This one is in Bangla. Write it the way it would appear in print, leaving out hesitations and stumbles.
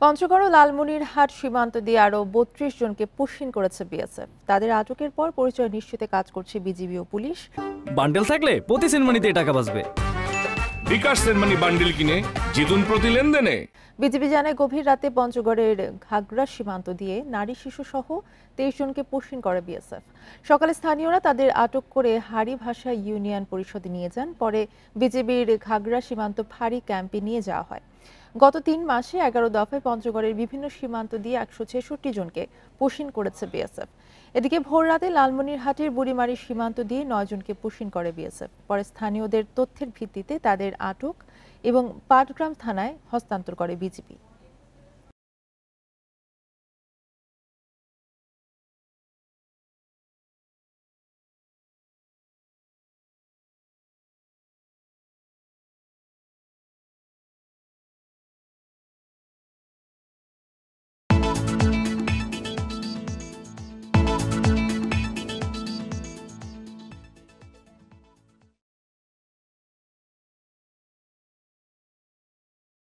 পঞ্চগড় ও লালমনিরহাট সীমান্ত দিয়ে আরও ৩২ জনকে পুশিন করেছে বিএসএফ। তাদের আটকের পর পরিচয় নিশ্চিতে কাজ করছে বিজিবি ও পুলিশ। বান্ডেল থাকলে প্রতি সেনমানিতে টাকা বাঁচবে। বিকাশ সেনমানি বান্ডেল কিনে জিতুন প্রতি লেনদেনে। বিজিবি জানায়, গভীর রাতে পঞ্চগড়ের ঘাগড়া সীমান্ত দিয়ে নারী শিশু সহ ২৩ জনকে পুশিন করে বিএসএফ। সকালে স্থানীয়রা তাদের আটক করে হাড়িভাষা ইউনিয়ন পরিষদে নিয়ে যান। পরে বিজিবির ঘাগড়া সীমান্ত ফাঁড়ি ক্যাম্পে নিয়ে যাওয়া হয়। গত ৩ মাসে ১১ দফায় পঞ্চগড়ের বিভিন্ন সীমান্ত দিয়ে ১৬৬ জনকে পুশিন করেছে বিএসএফ। এদিকে ভোররাতে লালমনিরহাটের বুড়িমারি সীমান্ত দিয়ে ৯ জনকে পুশিন করে বিএসএফ। পরে স্থানীয়দের তথ্যের ভিত্তিতে তাদের আটক এবং পাটগ্রাম থানায় হস্তান্তর করে বিজিবি।